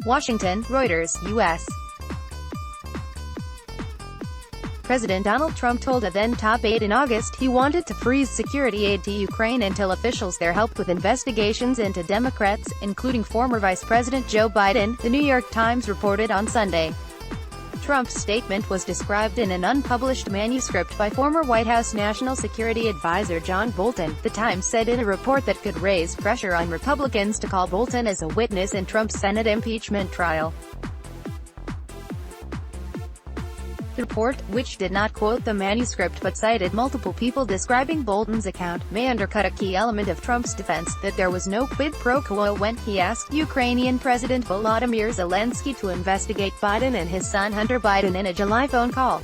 Washington, Reuters, U.S. President Donald Trump told a then-top aide in August he wanted to freeze security aid to Ukraine until officials there helped with investigations into Democrats, including former Vice President Joe Biden, the New York Times reported on Sunday. Trump's statement was described in an unpublished manuscript by former White House National Security Advisor John Bolton, the Times said in a report that could raise pressure on Republicans to call Bolton as a witness in Trump's Senate impeachment trial. The report, which did not quote the manuscript but cited multiple people describing Bolton's account, may undercut a key element of Trump's defense, that there was no quid pro quo when he asked Ukrainian President Volodymyr Zelensky to investigate Biden and his son Hunter Biden in a July phone call.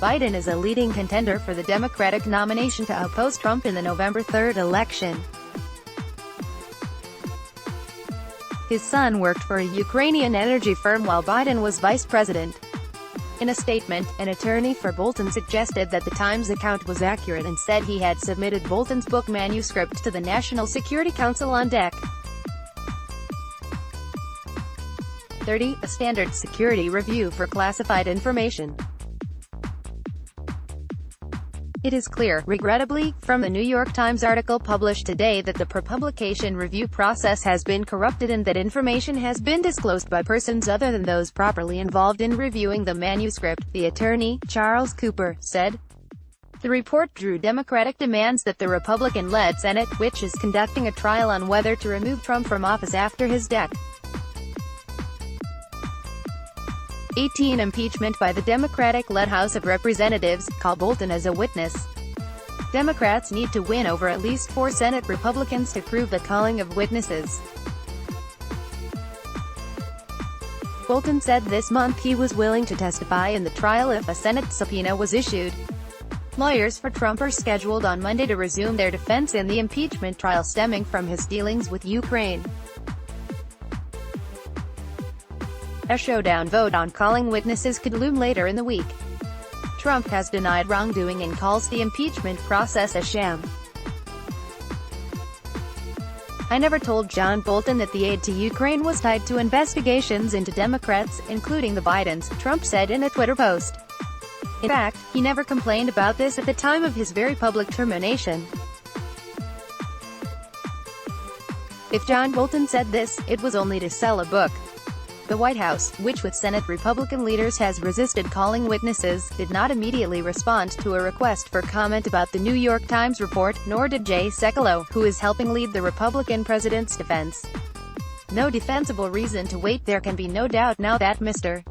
Biden is a leading contender for the Democratic nomination to oppose Trump in the November 3rd election. His son worked for a Ukrainian energy firm while Biden was vice president. In a statement, an attorney for Bolton suggested that the Times account was accurate and said he had submitted Bolton's book manuscript to the National Security Council on deck. 30. A standard security review for classified information. It is clear, regrettably, from the New York Times article published today that the pre-publication review process has been corrupted and that information has been disclosed by persons other than those properly involved in reviewing the manuscript, the attorney, Charles Cooper, said. The report drew Democratic demands that the Republican-led Senate, which is conducting a trial on whether to remove Trump from office after his death. 18. Impeachment by the Democratic-led House of Representatives, call Bolton as a witness. Democrats need to win over at least 4 Senate Republicans to prove the calling of witnesses. Bolton said this month he was willing to testify in the trial if a Senate subpoena was issued. Lawyers for Trump are scheduled on Monday to resume their defense in the impeachment trial stemming from his dealings with Ukraine. A showdown vote on calling witnesses could loom later in the week. Trump has denied wrongdoing and calls the impeachment process a sham. I never told John Bolton that the aid to Ukraine was tied to investigations into Democrats, including the Bidens, Trump said in a Twitter post. In fact, he never complained about this at the time of his very public termination. If John Bolton said this, it was only to sell a book. The White House, which with Senate Republican leaders has resisted calling witnesses, did not immediately respond to a request for comment about the New York Times report, nor did Jay Sekulow, who is helping lead the Republican president's defense. No defensible reason to wait. There can be no doubt now that Mr.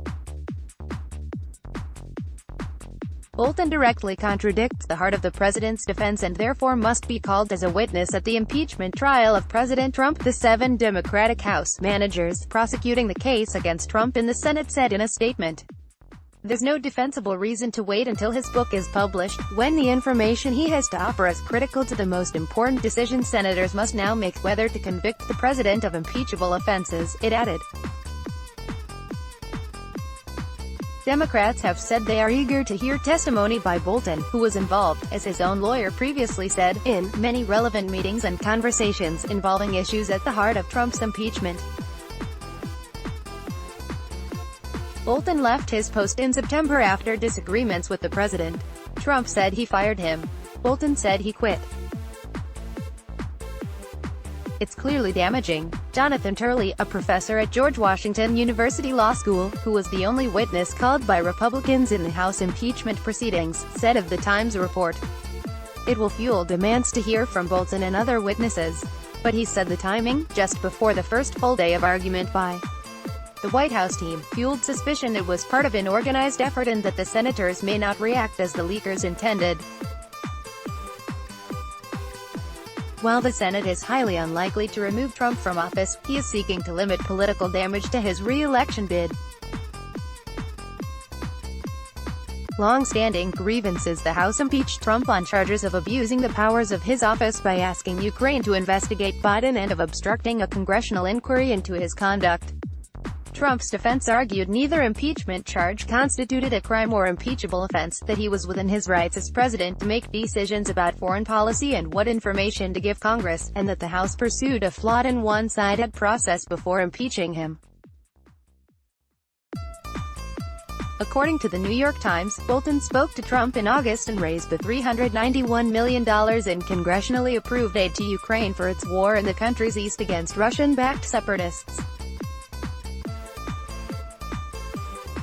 Bolton directly contradicts the heart of the president's defense and therefore must be called as a witness at the impeachment trial of President Trump. The 7 Democratic House managers prosecuting the case against Trump in the Senate said in a statement. There's no defensible reason to wait until his book is published, when the information he has to offer is critical to the most important decision senators must now make, whether to convict the president of impeachable offenses, it added. Democrats have said they are eager to hear testimony by Bolton, who was involved, as his own lawyer previously said, in many relevant meetings and conversations involving issues at the heart of Trump's impeachment. Bolton left his post in September after disagreements with the president. Trump said he fired him. Bolton said he quit. It's clearly damaging. Jonathan Turley, a professor at George Washington University Law School, who was the only witness called by Republicans in the House impeachment proceedings, said of the Times report. It will fuel demands to hear from Bolton and other witnesses. But he said the timing, just before the first full day of argument by the White House team, fueled suspicion it was part of an organized effort and that the senators may not react as the leakers intended. While the Senate is highly unlikely to remove Trump from office, he is seeking to limit political damage to his re-election bid. Long-standing grievances: the House impeached Trump on charges of abusing the powers of his office by asking Ukraine to investigate Biden and of obstructing a congressional inquiry into his conduct. Trump's defense argued neither impeachment charge constituted a crime or impeachable offense, that he was within his rights as president to make decisions about foreign policy and what information to give Congress, and that the House pursued a flawed and one-sided process before impeaching him. According to the New York Times, Bolton spoke to Trump in August and raised the $391 million in congressionally approved aid to Ukraine for its war in the country's east against Russian-backed separatists.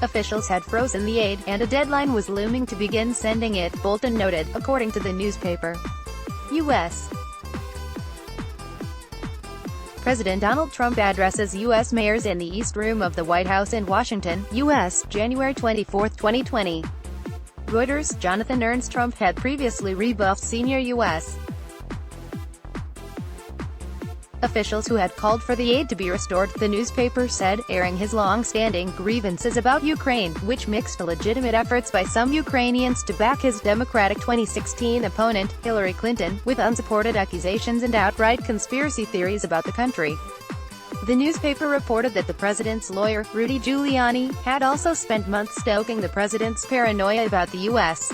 Officials had frozen the aid, and a deadline was looming to begin sending it, Bolton noted, according to the newspaper. U.S. President Donald Trump addresses U.S. mayors in the East Room of the White House in Washington, U.S., January 24, 2020. Reuters, Jonathan Ernst. Trump had previously rebuffed senior U.S. officials who had called for the aid to be restored, the newspaper said, airing his long-standing grievances about Ukraine, which mixed legitimate efforts by some Ukrainians to back his Democratic 2016 opponent, Hillary Clinton, with unsupported accusations and outright conspiracy theories about the country. The newspaper reported that the president's lawyer, Rudy Giuliani, had also spent months stoking the president's paranoia about the U.S.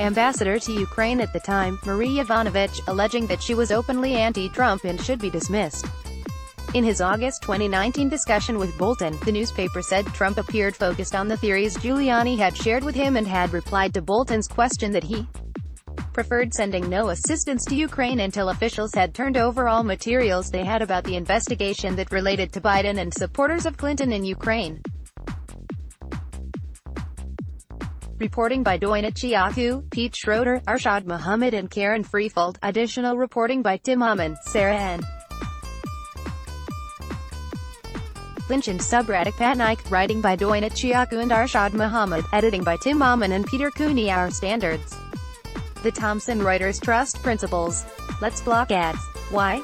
ambassador to Ukraine at the time, Marie Yovanovitch, alleging that she was openly anti-Trump and should be dismissed. In his August 2019 discussion with Bolton, the newspaper said Trump appeared focused on the theories Giuliani had shared with him and had replied to Bolton's question that he preferred sending no assistance to Ukraine until officials had turned over all materials they had about the investigation that related to Biden and supporters of Clinton in Ukraine. Reporting by Doina Chiaku, Pete Schroeder, Arshad Muhammad and Karen Freefold. Additional reporting by Tim Amman, Sarah N. Lynch and subreddit Patnaik. Writing by Doina Chiaku and Arshad Muhammad. Editing by Tim Amman and Peter Cooney. Our standards. The Thomson Reuters Trust Principles. Let's block ads. Why?